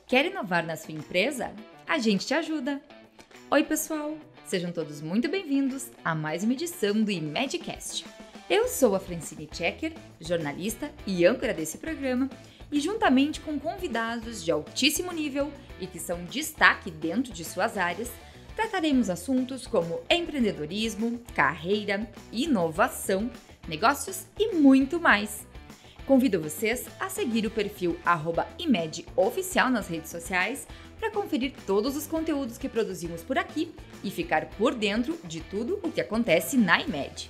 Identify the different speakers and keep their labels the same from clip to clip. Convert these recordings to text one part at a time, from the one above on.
Speaker 1: Quer inovar na sua empresa? A gente te ajuda! Oi, pessoal! Sejam todos muito bem-vindos a mais uma edição do IMEDcast. Eu sou a Francine Checker, jornalista e âncora desse programa, e juntamente com convidados de altíssimo nível e que são destaque dentro de suas áreas, trataremos assuntos como empreendedorismo, carreira, inovação, negócios e muito mais. Convido vocês a seguir o perfil @IMEDOficial nas redes sociais para conferir todos os conteúdos que produzimos por aqui e ficar por dentro de tudo o que acontece na IMED.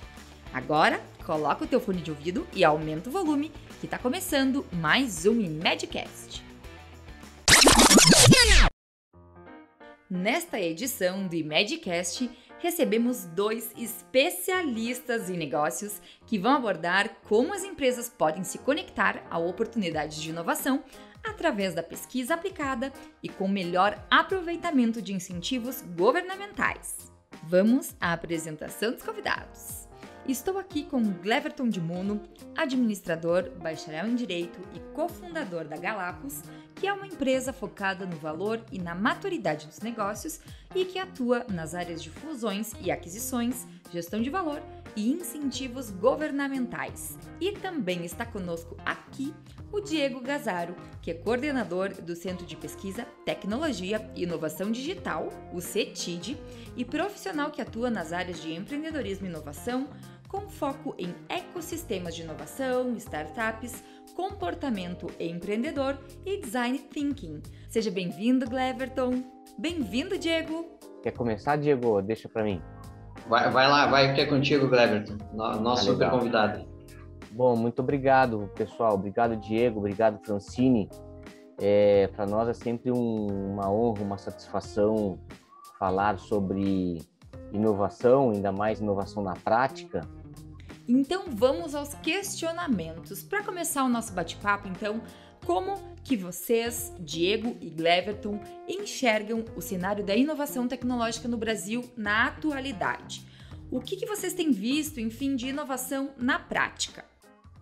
Speaker 1: Agora, coloca o teu fone de ouvido e aumenta o volume, que está começando mais um IMEDcast. Nesta edição do IMEDcast, recebemos dois especialistas em negócios que vão abordar como as empresas podem se conectar a oportunidades de inovação através da pesquisa aplicada e com melhor aproveitamento de incentivos governamentais. Vamos à apresentação dos convidados. Estou aqui com Gleverton de Muno, administrador, bacharel em Direito e cofundador da Galapos, que é uma empresa focada no valor e na maturidade dos negócios e que atua nas áreas de fusões e aquisições, gestão de valor e incentivos governamentais. E também está conosco aqui o Diego Gazzaro, que é coordenador do Centro de Pesquisa, Tecnologia e Inovação Digital, o CETID, e profissional que atua nas áreas de empreendedorismo e inovação, com foco em ecossistemas de inovação, startups, comportamento empreendedor e design thinking. Seja bem-vindo, Gleverton. Bem-vindo, Diego.
Speaker 2: Quer começar, Diego? Deixa para mim.
Speaker 3: Vai lá, que é contigo, Gleverton. Nosso super convidado.
Speaker 2: Bom, muito obrigado, pessoal. Obrigado, Diego. Obrigado, Francine. Para nós é sempre uma honra, uma satisfação falar sobre inovação, ainda mais inovação na prática.
Speaker 1: Então vamos aos questionamentos. Para começar o nosso bate-papo, então, como que vocês, Diego e Gleverton, enxergam o cenário da inovação tecnológica no Brasil na atualidade? O que vocês têm visto, enfim, de inovação na prática?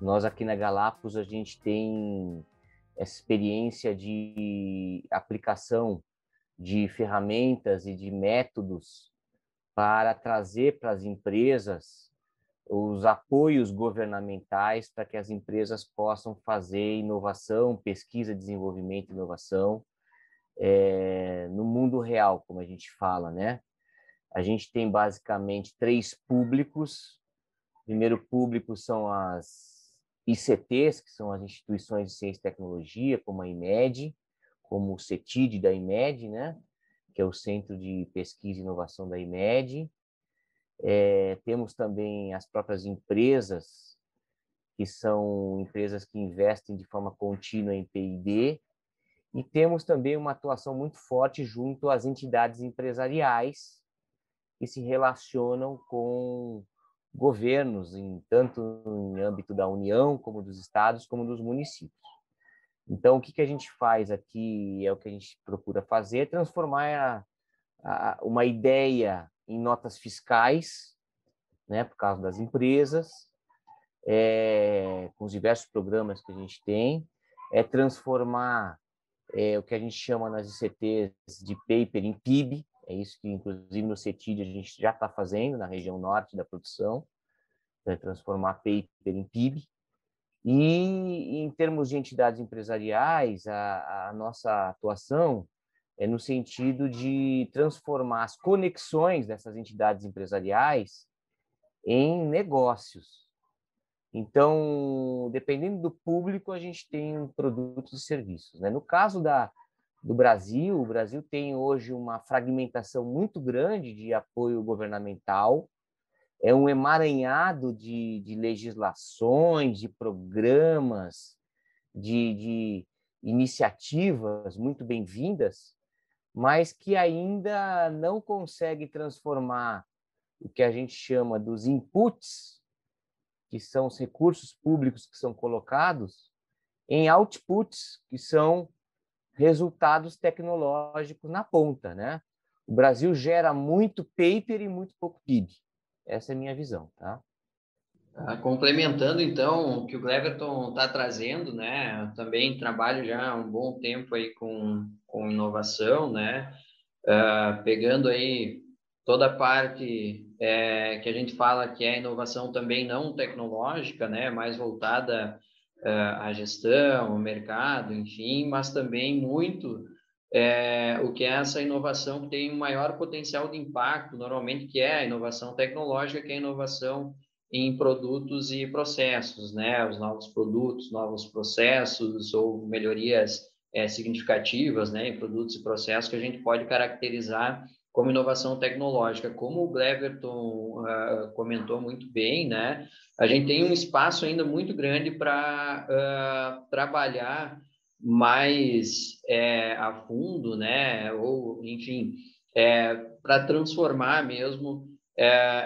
Speaker 2: Nós aqui na Galapos, a gente tem essa experiência de aplicação de ferramentas e de métodos para trazer para as empresas os apoios governamentais para que as empresas possam fazer inovação, pesquisa, desenvolvimento e inovação no mundo real, como a gente fala, né? A gente tem basicamente 3 públicos. O primeiro público são as ICTs, que são as instituições de ciência e tecnologia, como a IMED, como o CETID da IMED, né? Que é o Centro de Pesquisa e Inovação da IMED. Temos também as próprias empresas, que são empresas que investem de forma contínua em P&D, e temos também uma atuação muito forte junto às entidades empresariais que se relacionam com governos, tanto em âmbito da União, como dos estados, como dos municípios. Então, o que a gente faz aqui, é o que a gente procura fazer, é transformar uma ideia em notas fiscais, né, por causa das empresas, com os diversos programas que a gente tem, transformar o que a gente chama nas ICTs de paper em PIB, é isso que, inclusive, no CETID a gente já está fazendo, na região norte da produção, transformar paper em PIB. E, em termos de entidades empresariais, a nossa atuação é no sentido de transformar as conexões dessas entidades empresariais em negócios. Então, dependendo do público, a gente tem produtos e serviços, né? No caso do Brasil, o Brasil tem hoje uma fragmentação muito grande de apoio governamental, é um emaranhado de legislações, de programas, de iniciativas muito bem-vindas, mas que ainda não consegue transformar o que a gente chama dos inputs, que são os recursos públicos que são colocados, em outputs, que são resultados tecnológicos na ponta, né? O Brasil gera muito paper e muito pouco PIB. Essa é a minha visão, tá?
Speaker 3: Complementando, então, o que o Cleverton está trazendo, né? Eu também trabalho já há um bom tempo aí com inovação, né? Pegando aí toda a parte que a gente fala que é inovação também não tecnológica, né? Mais voltada à gestão, ao mercado, enfim, mas também muito o que é essa inovação que tem um maior potencial de impacto, normalmente, que é a inovação tecnológica, que é a inovação em produtos e processos, né? Os novos produtos, novos processos ou melhorias significativas, né, em produtos e processos que a gente pode caracterizar como inovação tecnológica. Como o Cleverton comentou muito bem, né? A gente tem um espaço ainda muito grande para trabalhar mais a fundo, né? Ou, enfim, para transformar mesmo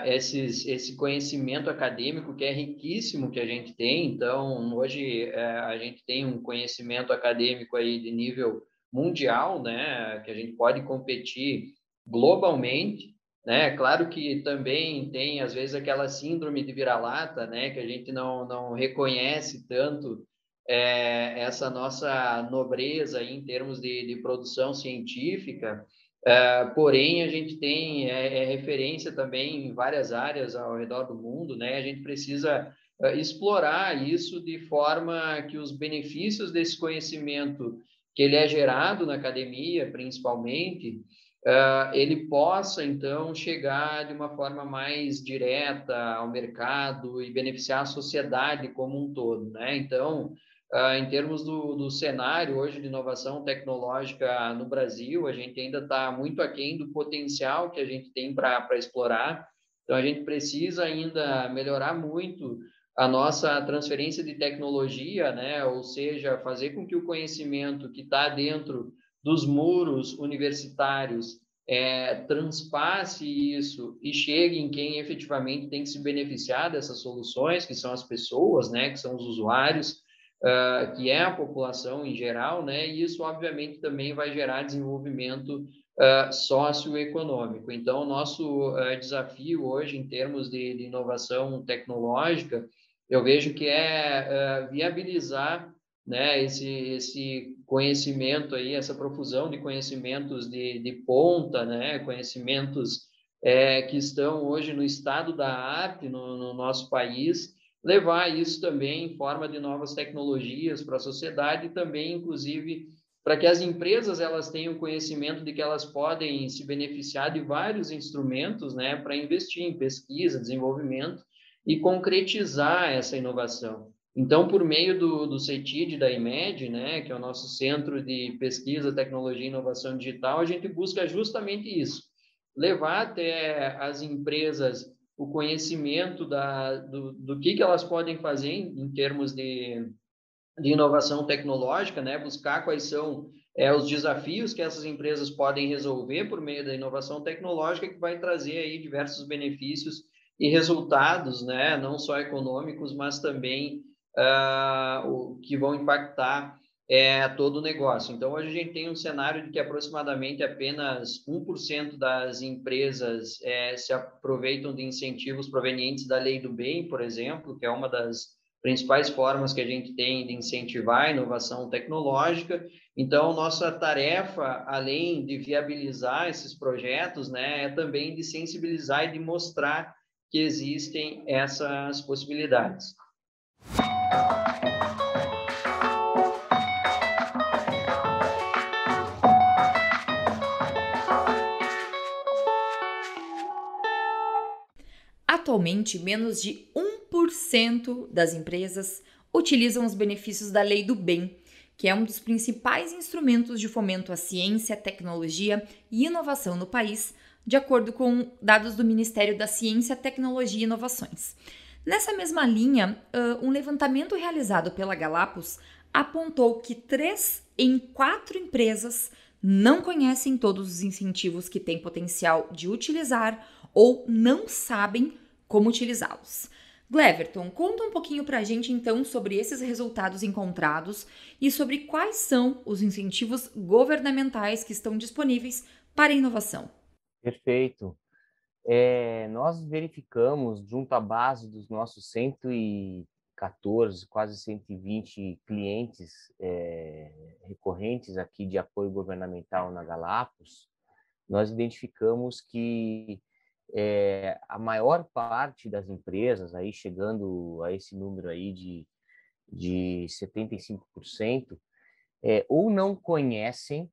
Speaker 3: esse conhecimento acadêmico que é riquíssimo que a gente tem. Então, hoje a gente tem um conhecimento acadêmico aí de nível mundial, né, que a gente pode competir globalmente, né? Claro que também tem, às vezes, aquela síndrome de vira-lata, né, que a gente não reconhece tanto essa nossa nobreza aí em termos de produção científica. Porém, a gente tem referência também em várias áreas ao redor do mundo, né? A gente precisa explorar isso de forma que os benefícios desse conhecimento que ele é gerado na academia, principalmente, ele possa, então, chegar de uma forma mais direta ao mercado e beneficiar a sociedade como um todo, né? Então, em termos do cenário hoje de inovação tecnológica no Brasil, a gente ainda está muito aquém do potencial que a gente tem para explorar. Então, a gente precisa ainda melhorar muito a nossa transferência de tecnologia, né? Ou seja, fazer com que o conhecimento que está dentro dos muros universitários transpasse isso e chegue em quem efetivamente tem que se beneficiar dessas soluções, que são as pessoas, né? Que são os usuários, que é a população em geral, né? E isso, obviamente, também vai gerar desenvolvimento socioeconômico. Então, o nosso desafio hoje, em termos de inovação tecnológica, eu vejo que é viabilizar, né, esse conhecimento aí, essa profusão de conhecimentos de ponta, né? Conhecimentos que estão hoje no estado da arte no nosso país, levar isso também em forma de novas tecnologias para a sociedade e também, inclusive, para que as empresas elas tenham conhecimento de que elas podem se beneficiar de vários instrumentos, né, para investir em pesquisa, desenvolvimento e concretizar essa inovação. Então, por meio do CETID, da IMED, né, que é o nosso Centro de Pesquisa, Tecnologia e Inovação Digital, a gente busca justamente isso, levar até as empresas o conhecimento do que elas podem fazer em termos de inovação tecnológica, né? Buscar quais são os desafios que essas empresas podem resolver por meio da inovação tecnológica, que vai trazer aí diversos benefícios e resultados, né? Não só econômicos, mas também que vão impactar todo o negócio. Então, hoje a gente tem um cenário de que aproximadamente apenas 1% das empresas se aproveitam de incentivos provenientes da Lei do Bem, por exemplo, que é uma das principais formas que a gente tem de incentivar a inovação tecnológica. Então, nossa tarefa, além de viabilizar esses projetos, né, é também de sensibilizar e de mostrar que existem essas possibilidades.
Speaker 1: Atualmente, menos de 1% das empresas utilizam os benefícios da Lei do Bem, que é um dos principais instrumentos de fomento à ciência, tecnologia e inovação no país, de acordo com dados do Ministério da Ciência, Tecnologia e Inovações. Nessa mesma linha, um levantamento realizado pela Galápagos apontou que 3 em 4 empresas não conhecem todos os incentivos que têm potencial de utilizar ou não sabem como utilizá-los. Cleverton, conta um pouquinho para a gente então sobre esses resultados encontrados e sobre quais são os incentivos governamentais que estão disponíveis para a inovação.
Speaker 2: Perfeito. Nós verificamos, junto à base dos nossos 114, quase 120 clientes recorrentes aqui de apoio governamental na Galápagos, nós identificamos que a maior parte das empresas, aí chegando a esse número aí de 75%, ou não conhecem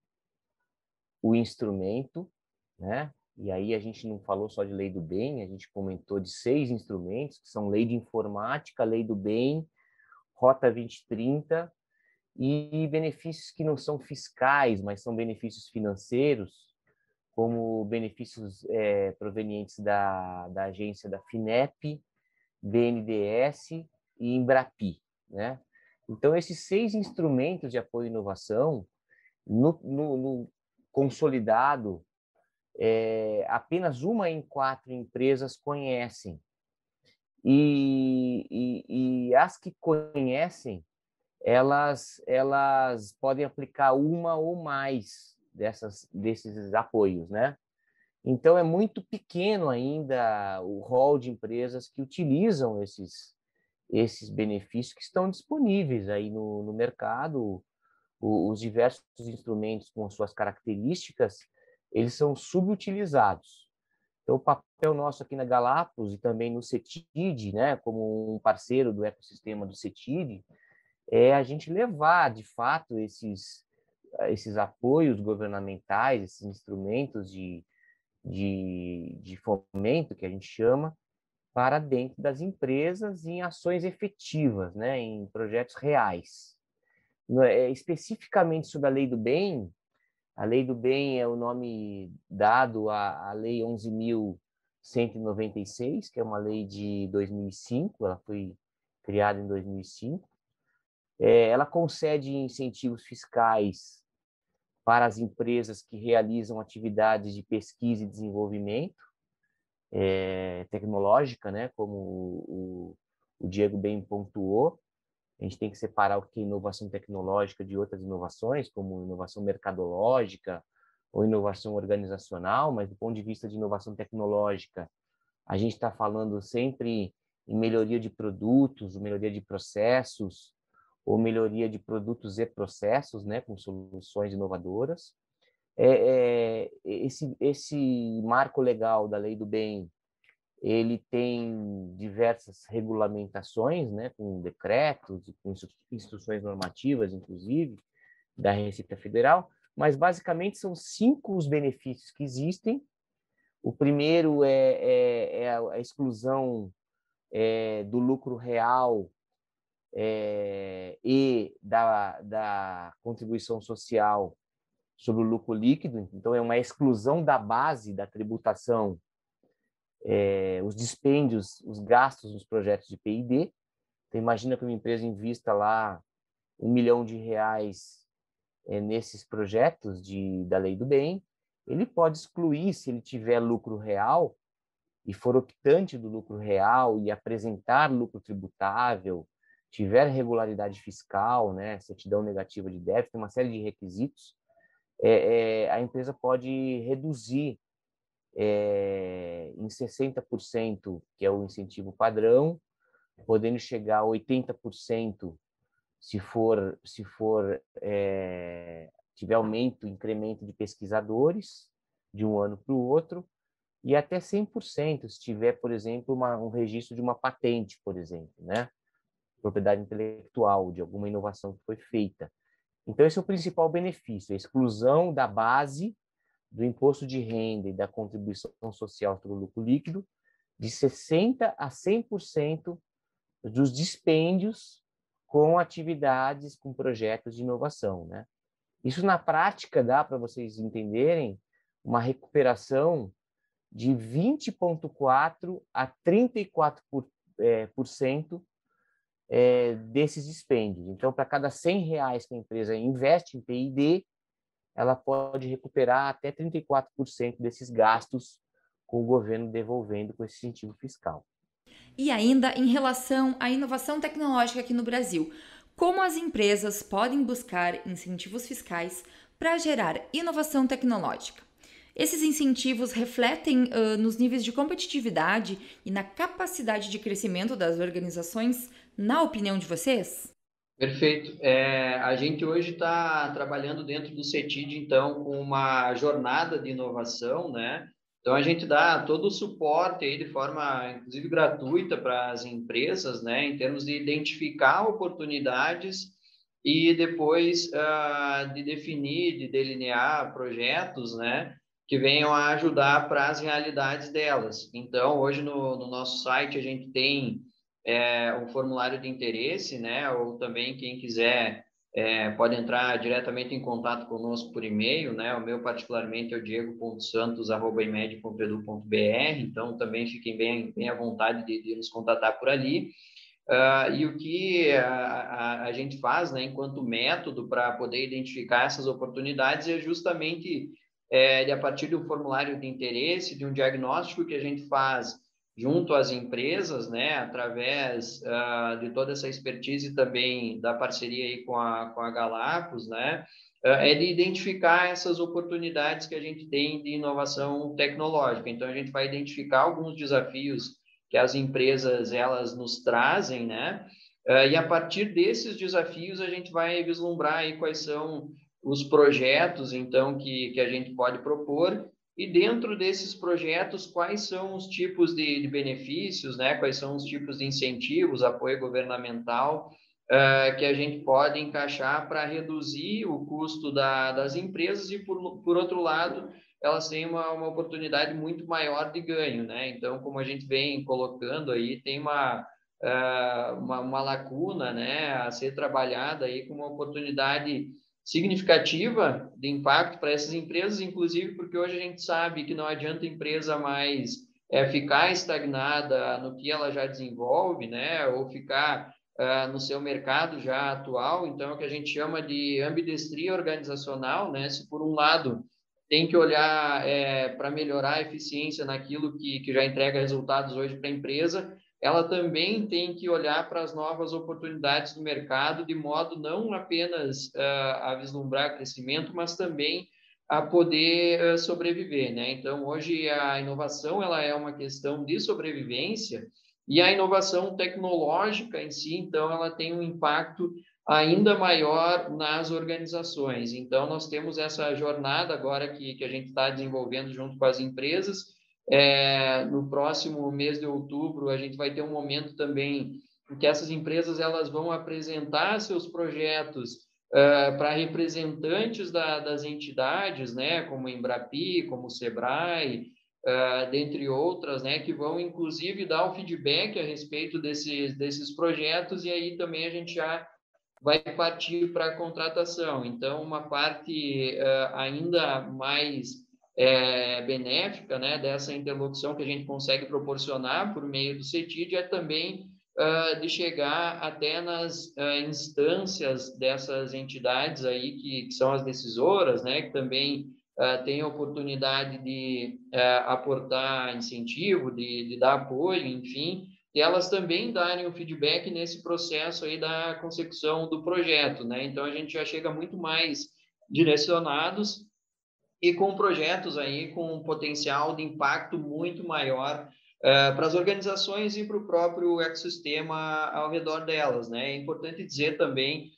Speaker 2: o instrumento, né? E aí a gente não falou só de lei do bem, a gente comentou de 6 instrumentos, que são lei de informática, lei do bem, Rota 2030 e benefícios que não são fiscais, mas são benefícios financeiros, como benefícios provenientes da agência da FINEP, BNDES e Embrapi, né? Então, esses 6 instrumentos de apoio à inovação, no consolidado, apenas 1 em 4 empresas conhecem. E as que conhecem, elas podem aplicar uma ou mais desses apoios, né? Então, é muito pequeno ainda o rol de empresas que utilizam esses benefícios que estão disponíveis aí no mercado. Os diversos instrumentos com suas características, eles são subutilizados. Então, o papel nosso aqui na Galápagos e também no CETID, né, como um parceiro do ecossistema do CETID, é a gente levar, de fato, esses apoios governamentais, esses instrumentos de fomento, que a gente chama, para dentro das empresas em ações efetivas, né, em projetos reais. Especificamente sobre a Lei do Bem, a Lei do Bem é o nome dado à Lei 11.196, que é uma lei de 2005, ela foi criada em 2005. Ela concede incentivos fiscais para as empresas que realizam atividades de pesquisa e desenvolvimento tecnológica, né, como o Diego bem pontuou. A gente tem que separar o que é inovação tecnológica de outras inovações, como inovação mercadológica ou inovação organizacional, mas do ponto de vista de inovação tecnológica, a gente está falando sempre em melhoria de produtos, melhoria de processos, ou melhoria de produtos e processos, né, com soluções inovadoras. Esse marco legal da Lei do Bem, ele tem diversas regulamentações, né, com decretos e com instruções normativas, inclusive, da Receita Federal, mas basicamente são 5 os benefícios que existem. O primeiro é a exclusão do lucro real e da contribuição social sobre o lucro líquido. Então, é uma exclusão da base da tributação, os dispêndios, os gastos dos projetos de P&D. Então, imagina que uma empresa invista lá R$1 milhão nesses projetos da Lei do Bem, ele pode excluir, se ele tiver lucro real e for optante do lucro real e apresentar lucro tributável, tiver regularidade fiscal, né, certidão negativa de débito, tem uma série de requisitos, a empresa pode reduzir em 60%, que é o incentivo padrão, podendo chegar a 80% se tiver aumento, incremento de pesquisadores de um ano para o outro, e até 100% se tiver, por exemplo, um registro de uma patente, por exemplo, né? Propriedade intelectual de alguma inovação que foi feita. Então, esse é o principal benefício, a exclusão da base do imposto de renda e da contribuição social sobre o lucro líquido de 60% a 100% dos dispêndios com atividades, com projetos de inovação, né? Isso, na prática, dá para vocês entenderem uma recuperação de 20,4% a 34% desses dispêndios. Então, para cada R$100 que a empresa investe em P&D, ela pode recuperar até 34% desses gastos, com o governo devolvendo com esse incentivo fiscal.
Speaker 1: E ainda em relação à inovação tecnológica aqui no Brasil, como as empresas podem buscar incentivos fiscais para gerar inovação tecnológica? Esses incentivos refletem nos níveis de competitividade e na capacidade de crescimento das organizações, na opinião de vocês?
Speaker 3: Perfeito. A gente hoje está trabalhando dentro do CETID, então, com uma jornada de inovação, né? Então, a gente dá todo o suporte aí de forma, inclusive, gratuita para as empresas, né? Em termos de identificar oportunidades e depois de definir, de delinear projetos, né? Que venham a ajudar para as realidades delas. Então, hoje no nosso site a gente tem um formulário de interesse, né? Ou também quem quiser pode entrar diretamente em contato conosco por e-mail, né? O meu particularmente é o diego.santos@imed.edu.br, então também fiquem bem à vontade de nos contatar por ali. E o que a gente faz, né, enquanto método para poder identificar essas oportunidades é justamente a partir do formulário de interesse, de um diagnóstico que a gente faz junto às empresas, né, através de toda essa expertise também da parceria aí com a Galapagos, né, é de identificar essas oportunidades que a gente tem de inovação tecnológica. Então, a gente vai identificar alguns desafios que as empresas elas nos trazem, né? E a partir desses desafios a gente vai vislumbrar aí quais são os projetos, então, que a gente pode propor e dentro desses projetos quais são os tipos de benefícios, né? Quais são os tipos de incentivos, apoio governamental que a gente pode encaixar para reduzir o custo das empresas e, por outro lado, elas têm uma oportunidade muito maior de ganho, né? Então, como a gente vem colocando aí, tem uma lacuna, né, a ser trabalhada aí com uma oportunidade significativa de impacto para essas empresas, inclusive porque hoje a gente sabe que não adianta a empresa mais ficar estagnada no que ela já desenvolve, né, ou ficar no seu mercado já atual. Então, é o que a gente chama de ambidestria organizacional, né? Se por um lado tem que olhar para melhorar a eficiência naquilo que já entrega resultados hoje para a empresa, ela também tem que olhar para as novas oportunidades do mercado, de modo não apenas a vislumbrar crescimento, mas também a poder sobreviver, né? Então, hoje a inovação ela é uma questão de sobrevivência e a inovação tecnológica em si, então, ela tem um impacto ainda maior nas organizações. Então, nós temos essa jornada agora que a gente está desenvolvendo junto com as empresas. No próximo mês de outubro, a gente vai ter um momento também em que essas empresas elas vão apresentar seus projetos para representantes das entidades, né, como a Embrapi, como o Sebrae, dentre outras, né, que vão inclusive dar o feedback a respeito desses projetos, e aí também a gente já vai partir para a contratação. Então, uma parte ainda mais benéfica, né, dessa interlocução que a gente consegue proporcionar por meio do CETID é também de chegar até nas instâncias dessas entidades aí que são as decisoras, né, que também têm a oportunidade de aportar incentivo, de dar apoio, enfim, e elas também darem um feedback nesse processo aí da consecução do projeto, né? Então, a gente já chega muito mais direcionados e com projetos aí com um potencial de impacto muito maior para as organizações e para o próprio ecossistema ao redor delas, né? É importante dizer também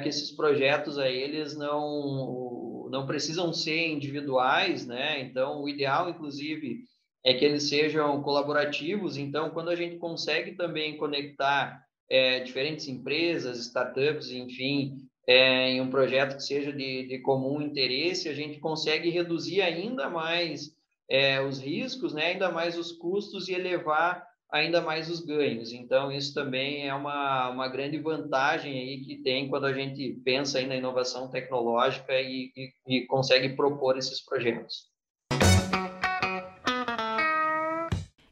Speaker 3: que esses projetos aí, eles não precisam ser individuais, né? Então, o ideal, inclusive, é que eles sejam colaborativos. Então, quando a gente consegue também conectar diferentes empresas, startups, enfim, em um projeto que seja de comum interesse, a gente consegue reduzir ainda mais os riscos, né? Ainda mais os custos e elevar ainda mais os ganhos. Então, isso também é uma grande vantagem aí que tem quando a gente pensa aí na inovação tecnológica e consegue propor esses projetos.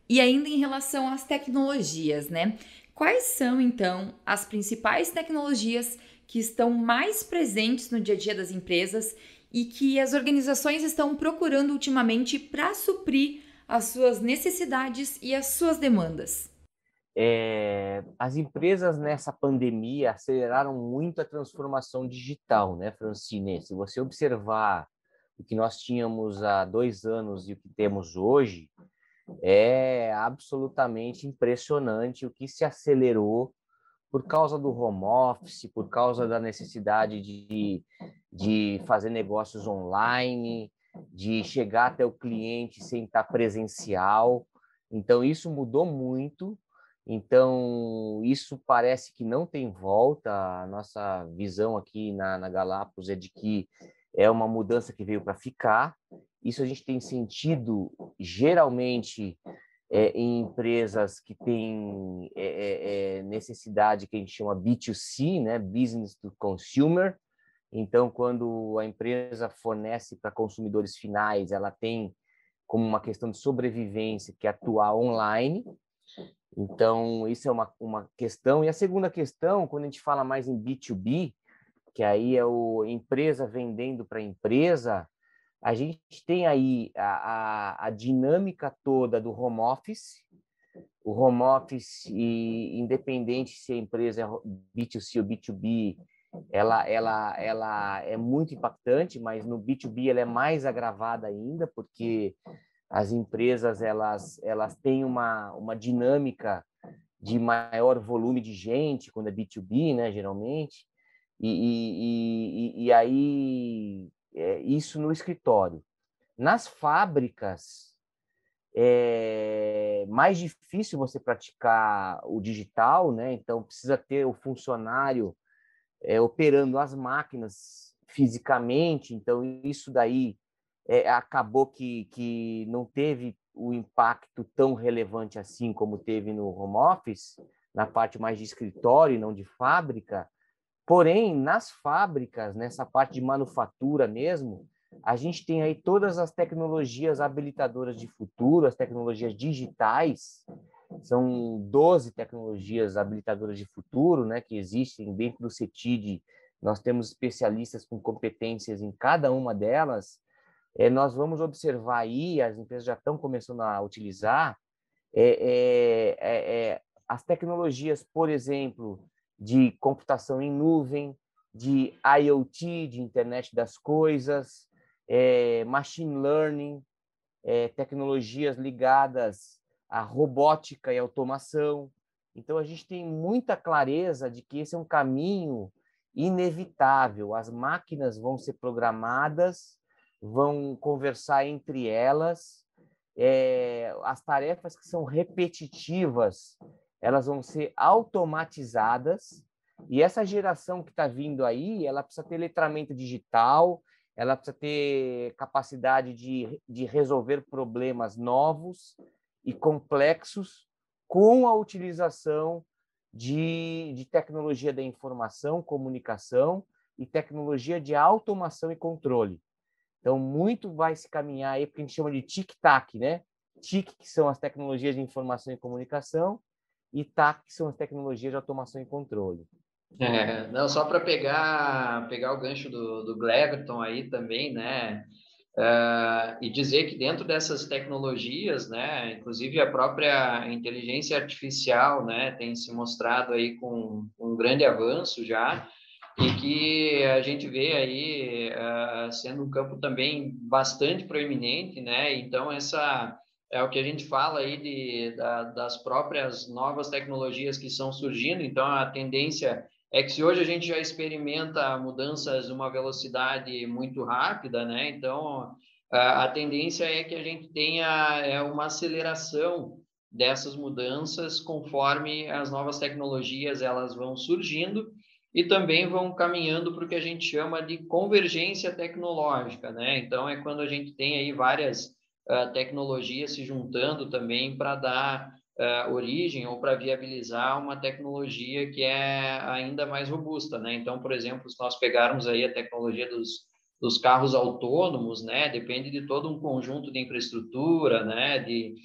Speaker 1: E ainda em relação às tecnologias, né? Quais são, então, as principais tecnologias que estão mais presentes no dia a dia das empresas e que as organizações estão procurando ultimamente para suprir as suas necessidades e as suas demandas?
Speaker 2: As empresas nessa pandemia aceleraram muito a transformação digital, né, Francine? Se você observar o que nós tínhamos há 2 anos e o que temos hoje, é absolutamente impressionante o que se acelerou por causa do home office, por causa da necessidade de fazer negócios online, de chegar até o cliente sem estar presencial. Então, isso mudou muito. Então, isso parece que não tem volta. A nossa visão aqui na Galápagos é de que é uma mudança que veio para ficar. Isso a gente tem sentido, geralmente, em empresas que têm necessidade que a gente chama B2C, né? Business to Consumer. Então, quando a empresa fornece para consumidores finais, ela tem como uma questão de sobrevivência que é atuar online. Então, isso é uma questão. E a segunda questão, quando a gente fala mais em B2B, que aí é o empresa vendendo para empresa, a gente tem aí a dinâmica toda do home office. O home office, independente se a empresa é B2C ou B2B, ela é muito impactante, mas no B2B ela é mais agravada ainda, porque as empresas elas têm uma dinâmica de maior volume de gente, quando é B2B, né, geralmente, e aí isso no escritório. Nas fábricas, é mais difícil você praticar o digital, né? Então, precisa ter o funcionário operando as máquinas fisicamente. Então, isso daí acabou que não teve o impacto tão relevante assim como teve no home office, na parte mais de escritório e não de fábrica. Porém, nas fábricas, nessa parte de manufatura mesmo, a gente tem aí todas as tecnologias habilitadoras de futuro, as tecnologias digitais. São 12 tecnologias habilitadoras de futuro, né, que existem dentro do CETID. Nós temos especialistas com competências em cada uma delas. Nós vamos observar aí, as empresas já estão começando a utilizar as tecnologias, por exemplo, de computação em nuvem, de IoT, de internet das coisas, machine learning, tecnologias ligadas à robótica e automação. Então, a gente tem muita clareza de que esse é um caminho inevitável. As máquinas vão ser programadas, vão conversar entre elas, as tarefas que são repetitivas, elas vão ser automatizadas, e essa geração que está vindo aí, ela precisa ter letramento digital, ela precisa ter capacidade de resolver problemas novos e complexos com a utilização de tecnologia da informação, comunicação e tecnologia de automação e controle. Então, muito vai se caminhar aí, porque a gente chama de TIC-TAC, né? TIC, que são as tecnologias de informação e comunicação, e TAC, que são as tecnologias de automação e controle.
Speaker 3: Não, só para pegar o gancho do Gleverton aí também, né? E dizer que dentro dessas tecnologias, né, inclusive a própria inteligência artificial, né, tem se mostrado aí com um grande avanço já, e que a gente vê aí sendo um campo também bastante proeminente, né? Então essa é o que a gente fala aí das próprias novas tecnologias que estão surgindo. Então a tendência é que se hoje a gente já experimenta mudanças numa velocidade muito rápida, né? Então a tendência é que a gente tenha uma aceleração dessas mudanças conforme as novas tecnologias elas vão surgindo e também vão caminhando para o que a gente chama de convergência tecnológica, né? Então, é quando a gente tem aí várias tecnologias se juntando também para dar origem ou para viabilizar uma tecnologia que é ainda mais robusta, né? Então, por exemplo, se nós pegarmos aí a tecnologia dos carros autônomos, né? Depende de todo um conjunto de infraestrutura, né? De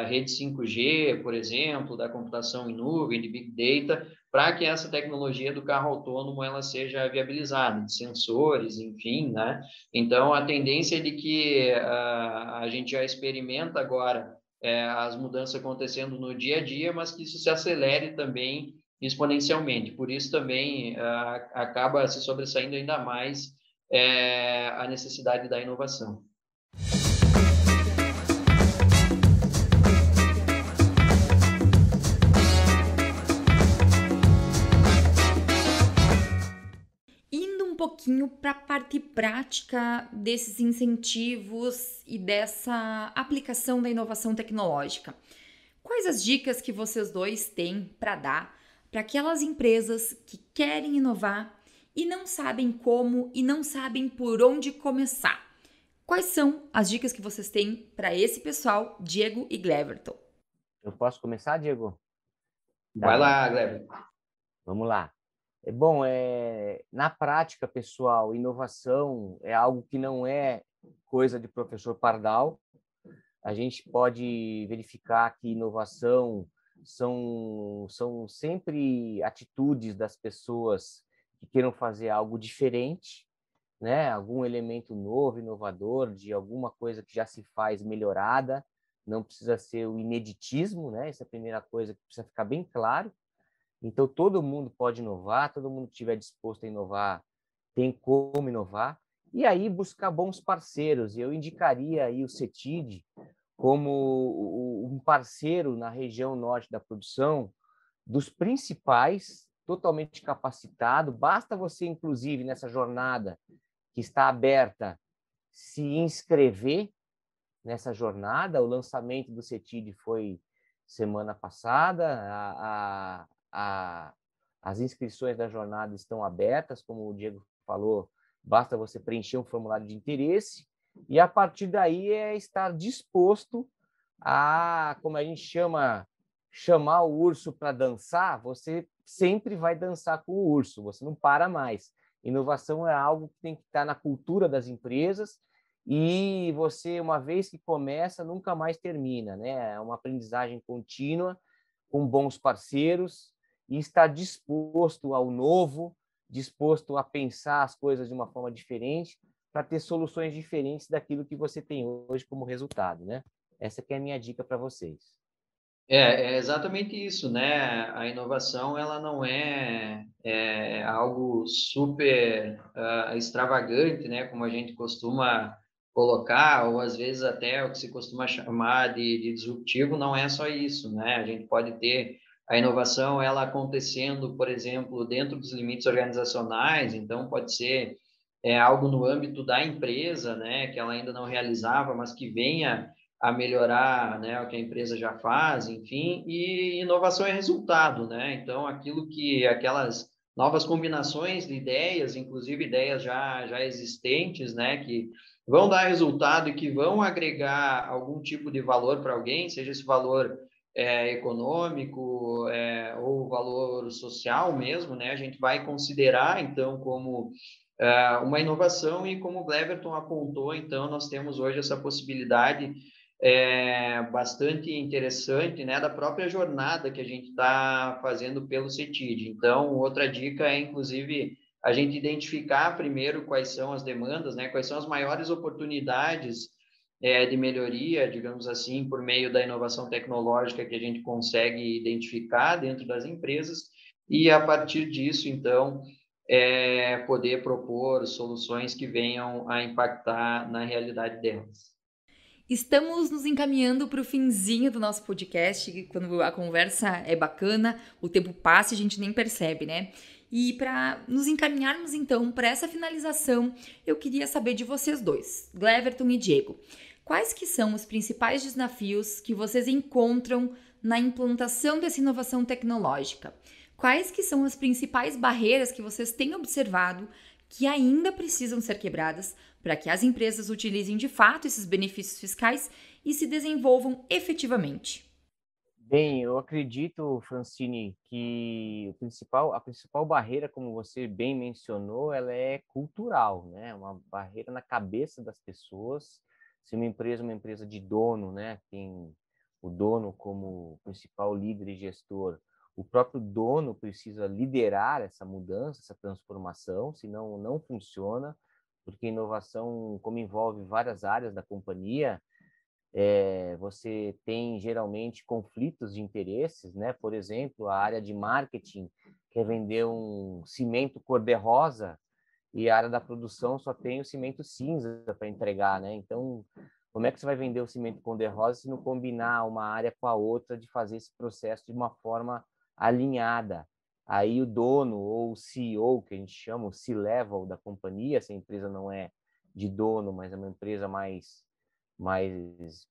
Speaker 3: rede 5G, por exemplo, da computação em nuvem, de Big Data, para que essa tecnologia do carro autônomo ela seja viabilizada, de sensores, enfim, né? Então, a tendência é de que a gente já experimenta agora as mudanças acontecendo no dia a dia, mas que isso se acelere também exponencialmente. Por isso também acaba se sobressaindo ainda mais a necessidade da inovação.
Speaker 1: Indo um pouquinho para a parte prática desses incentivos e dessa aplicação da inovação tecnológica. Quais as dicas que vocês dois têm para dar para aquelas empresas que querem inovar e não sabem como e não sabem por onde começar? Quais são as dicas que vocês têm para esse pessoal, Diego e Gleverton?
Speaker 2: Eu posso começar, Diego?
Speaker 3: Vai lá, Gleb.
Speaker 2: Vamos lá. Bom, na prática, pessoal, inovação é algo que não é coisa de professor Pardal. A gente pode verificar que inovação são sempre atitudes das pessoas que queiram fazer algo diferente, né? Algum elemento novo, inovador, de alguma coisa que já se faz melhorada. Não precisa ser o ineditismo, né? Essa é a primeira coisa que precisa ficar bem claro. Então, todo mundo pode inovar, todo mundo que estiver disposto a inovar tem como inovar. E aí, buscar bons parceiros. Eu indicaria aí o CETID como um parceiro na região norte da produção, dos principais, totalmente capacitado. Basta você, inclusive, nessa jornada que está aberta, se inscrever nessa jornada. O lançamento do CETID foi semana passada. As inscrições da jornada estão abertas, como o Diego falou, basta você preencher um formulário de interesse e, a partir daí, estar disposto a, como a gente chamar o urso para dançar. Você sempre vai dançar com o urso, você não para mais. Inovação é algo que tem que estar na cultura das empresas e você, uma vez que começa, nunca mais termina, né? É uma aprendizagem contínua, com bons parceiros, e estar disposto ao novo, disposto a pensar as coisas de uma forma diferente, para ter soluções diferentes daquilo que você tem hoje como resultado, né? Essa que é a minha dica para vocês.
Speaker 3: É exatamente isso, né? A inovação, ela não é algo super extravagante, né? Como a gente costuma colocar, ou às vezes até o que se costuma chamar de disruptivo, não é só isso, né? A gente pode ter a inovação, ela acontecendo, por exemplo, dentro dos limites organizacionais, então pode ser algo no âmbito da empresa, né? Que ela ainda não realizava, mas que venha a melhorar, né, o que a empresa já faz, enfim, e inovação é resultado, né? Então, aquelas novas combinações de ideias, inclusive ideias já existentes, né, que vão dar resultado e que vão agregar algum tipo de valor para alguém, seja esse valor econômico ou valor social mesmo, né? A gente vai considerar, então, como uma inovação, e como o Gleverton apontou, então, nós temos hoje essa possibilidade bastante interessante, né, da própria jornada que a gente está fazendo pelo CETID. Então, outra dica é, inclusive, a gente identificar primeiro quais são as demandas, né, quais são as maiores oportunidades de melhoria, digamos assim, por meio da inovação tecnológica que a gente consegue identificar dentro das empresas, e a partir disso, então, poder propor soluções que venham a impactar na realidade delas.
Speaker 1: Estamos nos encaminhando para o finzinho do nosso podcast, quando a conversa é bacana, o tempo passa e a gente nem percebe, né? E para nos encaminharmos então para essa finalização, eu queria saber de vocês dois, Gleverton e Diego, quais que são os principais desafios que vocês encontram na implantação dessa inovação tecnológica? Quais que são as principais barreiras que vocês têm observado que ainda precisam ser quebradas para que as empresas utilizem de fato esses benefícios fiscais e se desenvolvam efetivamente?
Speaker 2: Bem, eu acredito, Francine, que a principal barreira, como você bem mencionou, ela é cultural, né? Uma barreira na cabeça das pessoas. Se uma empresa é uma empresa de dono, né? Tem o dono como principal líder e gestor. O próprio dono precisa liderar essa mudança, essa transformação, senão não funciona, porque inovação, como envolve várias áreas da companhia, você tem geralmente conflitos de interesses, né? Por exemplo, a área de marketing quer vender um cimento cor-de-rosa e a área da produção só tem o cimento cinza para entregar, né? Então, como é que você vai vender o cimento cor-de-rosa se não combinar uma área com a outra de fazer esse processo de uma forma alinhada? Aí o dono ou o CEO, que a gente chama, o C-level da companhia, se a empresa não é de dono, mas é uma empresa mais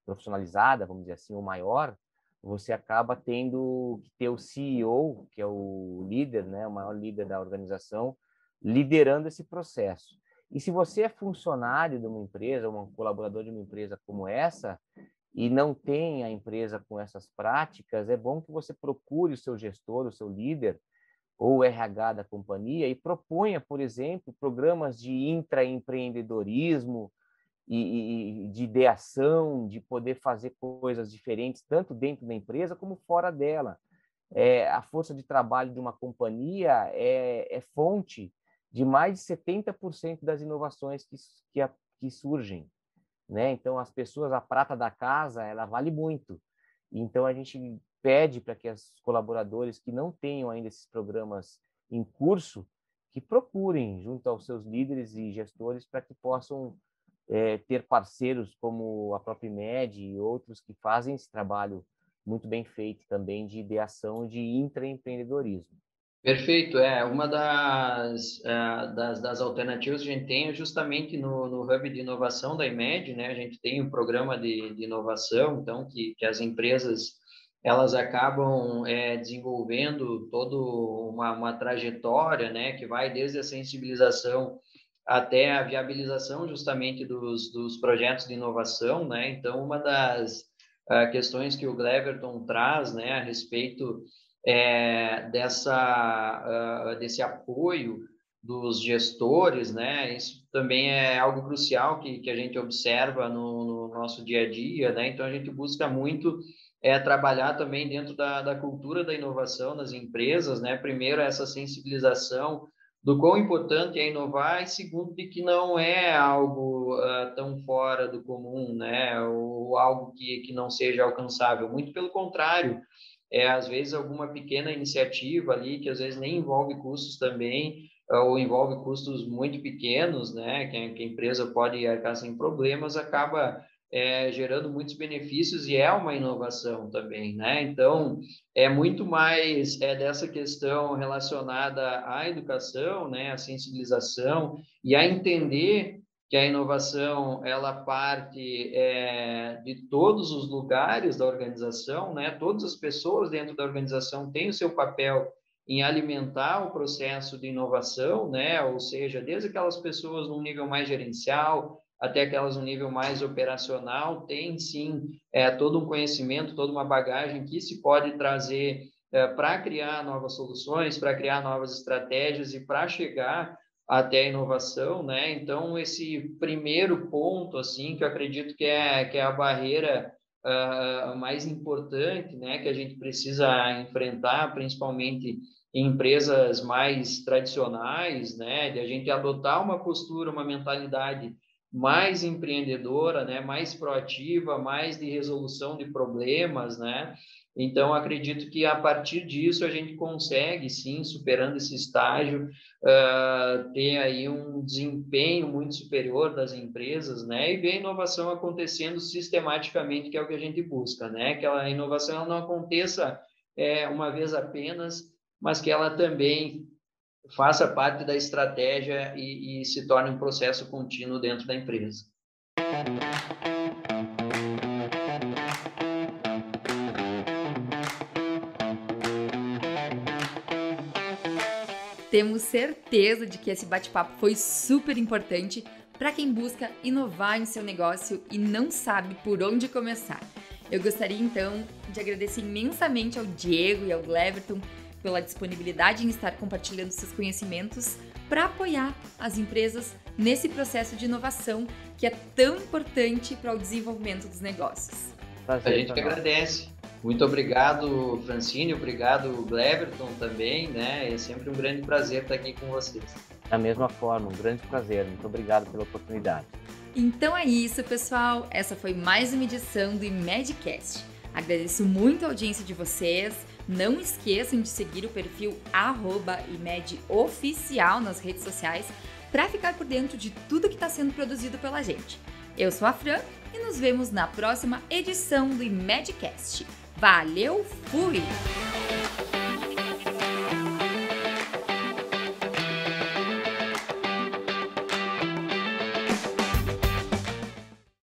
Speaker 2: profissionalizada, vamos dizer assim, ou maior, você acaba tendo que ter o CEO, que é o líder, né, o maior líder da organização, liderando esse processo. E se você é funcionário de uma empresa, um colaborador de uma empresa como essa, e não tem a empresa com essas práticas, é bom que você procure o seu gestor, o seu líder, ou RH da companhia, e proponha, por exemplo, programas de intraempreendedorismo e de ideação, de poder fazer coisas diferentes, tanto dentro da empresa como fora dela. A força de trabalho de uma companhia é fonte de mais de 70% das inovações que surgem, né? Então, as pessoas, a prata da casa, ela vale muito. Então, a gente pede para que os colaboradores que não tenham ainda esses programas em curso, que procurem junto aos seus líderes e gestores para que possam ter parceiros como a própria IMED e outros que fazem esse trabalho muito bem feito também de ideação de intraempreendedorismo.
Speaker 3: Perfeito, uma das alternativas que a gente tem é justamente no Hub de Inovação da IMED, né? A gente tem um programa de inovação, então, que as empresas elas acabam desenvolvendo toda uma trajetória, né? Que vai desde a sensibilização até a viabilização justamente dos projetos de inovação, né? Então, uma das questões que o Gleverton traz, né, a respeito desse apoio dos gestores, né? Isso também é algo crucial que a gente observa no nosso dia a dia, né? Então, a gente busca muito trabalhar também dentro da cultura da inovação nas empresas, né? Primeiro, essa sensibilização do quão importante é inovar, e segundo, de que não é algo tão fora do comum, né? Ou algo que não seja alcançável. Muito pelo contrário, às vezes alguma pequena iniciativa ali, que às vezes nem envolve custos também, ou envolve custos muito pequenos, né? Que a empresa pode arcar sem problemas, acaba gerando muitos benefícios e é uma inovação também, né? Então, é muito mais dessa questão relacionada à educação, né? A sensibilização e a entender que a inovação ela parte de todos os lugares da organização, né? Todas as pessoas dentro da organização têm o seu papel em alimentar o processo de inovação, né? Ou seja, desde aquelas pessoas num nível mais gerencial até aquelas no nível mais operacional, tem sim todo um conhecimento, toda uma bagagem que se pode trazer para criar novas soluções, para criar novas estratégias e para chegar até a inovação, né? Então, esse primeiro ponto, assim, que eu acredito que é a barreira mais importante, né? Que a gente precisa enfrentar, principalmente em empresas mais tradicionais, né? De a gente adotar uma postura, uma mentalidade mais empreendedora, né, mais proativa, mais de resolução de problemas, né? Então, acredito que a partir disso a gente consegue, sim, superando esse estágio, ter aí um desempenho muito superior das empresas, né? E ver a inovação acontecendo sistematicamente, que é o que a gente busca, né? Que a inovação ela não aconteça uma vez apenas, mas que ela também faça parte da estratégia e se torne um processo contínuo dentro da empresa.
Speaker 1: Temos certeza de que esse bate-papo foi super importante para quem busca inovar em seu negócio e não sabe por onde começar. Eu gostaria então de agradecer imensamente ao Diego e ao Gleverton pela disponibilidade em estar compartilhando seus conhecimentos para apoiar as empresas nesse processo de inovação que é tão importante para o desenvolvimento dos negócios.
Speaker 3: A gente que agradece. Muito obrigado, Francine, obrigado, Gleverton também, né? É sempre um grande prazer estar aqui com vocês.
Speaker 2: Da mesma forma, um grande prazer. Muito obrigado pela oportunidade.
Speaker 1: Então é isso, pessoal. Essa foi mais uma edição do IMEDcast. Agradeço muito a audiência de vocês. Não esqueçam de seguir o perfil @IMEDOficial nas redes sociais para ficar por dentro de tudo que está sendo produzido pela gente. Eu sou a Fran e nos vemos na próxima edição do IMEDcast. Valeu, fui!